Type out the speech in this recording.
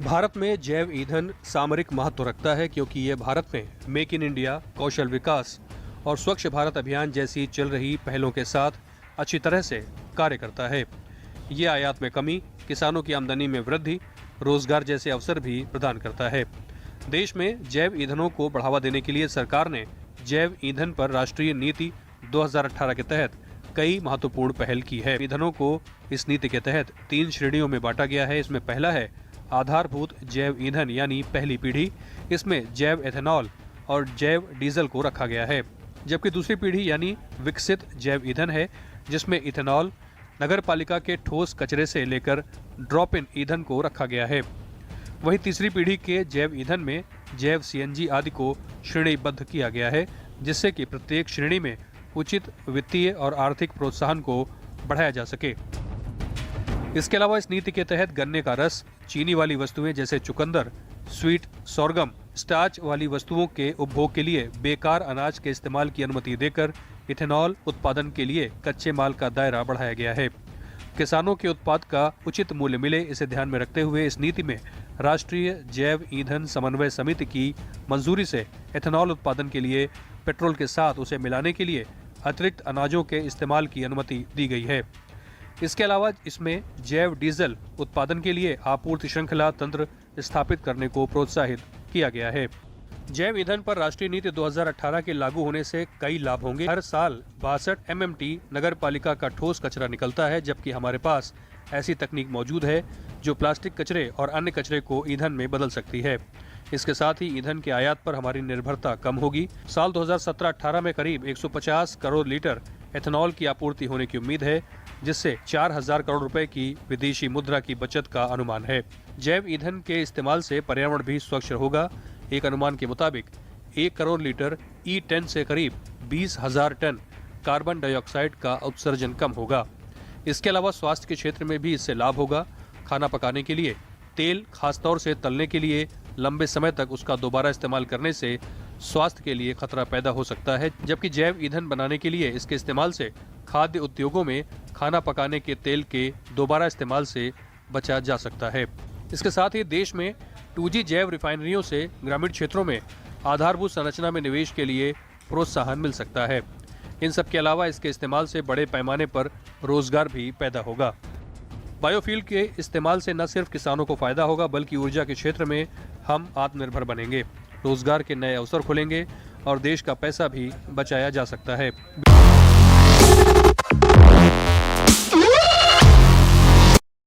भारत में जैव ईंधन सामरिक महत्व रखता है क्योंकि ये भारत में मेक इन इंडिया, कौशल विकास और स्वच्छ भारत अभियान जैसी चल रही पहलों के साथ अच्छी तरह से कार्य करता है। ये आयात में कमी, किसानों की आमदनी में वृद्धि, रोजगार जैसे अवसर भी प्रदान करता है। देश में जैव ईंधनों को बढ़ावा देने के लिए सरकार ने जैव ईंधन पर राष्ट्रीय नीति 2018 के तहत कई महत्वपूर्ण पहल की है। ईंधनों को इस नीति के तहत 3 श्रेणियों में बांटा गया है। इसमें पहला है आधारभूत जैव ईंधन यानी पहली पीढ़ी। इसमें जैव एथेनॉल और जैव डीजल को रखा गया है। जबकि दूसरी पीढ़ी यानी विकसित जैव ईंधन है, जिसमें इथेनॉल, नगर पालिका के ठोस कचरे से लेकर ड्रॉप इन ईंधन को रखा गया है। वहीं तीसरी पीढ़ी के जैव ईंधन में जैव सीएनजी आदि को श्रेणीबद्ध किया गया है, जिससे कि प्रत्येक श्रेणी में उचित वित्तीय और आर्थिक प्रोत्साहन को बढ़ाया जा सके। इसके अलावा इस नीति के तहत गन्ने का रस, चीनी वाली वस्तुएं जैसे चुकंदर, स्वीट, सोरगम, स्टार्च वाली वस्तुओं के उपभोग के लिए बेकार अनाज के इस्तेमाल की अनुमति देकर इथेनॉल उत्पादन के लिए कच्चे माल का दायरा बढ़ाया गया है। किसानों के उत्पाद का उचित मूल्य मिले, इसे ध्यान में रखते हुए इस नीति में राष्ट्रीय जैव ईंधन समन्वय समिति की मंजूरी से इथेनॉल उत्पादन के लिए पेट्रोल के साथ उसे मिलाने के लिए अतिरिक्त अनाजों के इस्तेमाल की अनुमति दी गई है। इसके अलावा इसमें जैव डीजल उत्पादन के लिए आपूर्ति श्रृंखला तंत्र स्थापित करने को प्रोत्साहित किया गया है। जैव ईंधन पर राष्ट्रीय नीति 2018 के लागू होने से कई लाभ होंगे। हर साल 62 MMT नगर पालिका का ठोस कचरा निकलता है, जबकि हमारे पास ऐसी तकनीक मौजूद है जो प्लास्टिक कचरे और अन्य कचरे को ईंधन में बदल सकती है। इसके साथ ही ईंधन के आयात पर हमारी निर्भरता कम होगी। साल 2017-18 में करीब 150 करोड़ लीटर एथेनॉल की आपूर्ति होने की उम्मीद है, जिससे 4000 करोड़ रुपए की विदेशी मुद्रा की बचत का अनुमान है। जैव ईंधन के इस्तेमाल से पर्यावरण भी स्वच्छ होगा। एक अनुमान के मुताबिक 1 करोड़ लीटर E10 से करीब 20,000 टन कार्बन डाइऑक्साइड का उत्सर्जन कम होगा। इसके अलावा स्वास्थ्य के क्षेत्र में भी इससे लाभ होगा। खाना पकाने के लिए तेल, खासतौर से तलने के लिए लंबे समय तक उसका दोबारा इस्तेमाल करने से स्वास्थ्य के लिए खतरा पैदा हो सकता है, जबकि जैव ईंधन बनाने के लिए इसके इस्तेमाल से खाद्य उद्योगों में खाना पकाने के तेल के दोबारा इस्तेमाल से बचा जा सकता है। इसके साथ ही देश में 2G जैव रिफाइनरियों से ग्रामीण क्षेत्रों में आधारभूत संरचना में निवेश के लिए प्रोत्साहन मिल सकता है। इन सब के अलावा इसके इस्तेमाल से बड़े पैमाने पर रोजगार भी पैदा होगा। बायोफ्यूल के इस्तेमाल से न सिर्फ किसानों को फायदा होगा, बल्कि ऊर्जा के क्षेत्र में हम आत्मनिर्भर बनेंगे, रोजगार के नए अवसर खुलेंगे और देश का पैसा भी बचाया जा सकता है।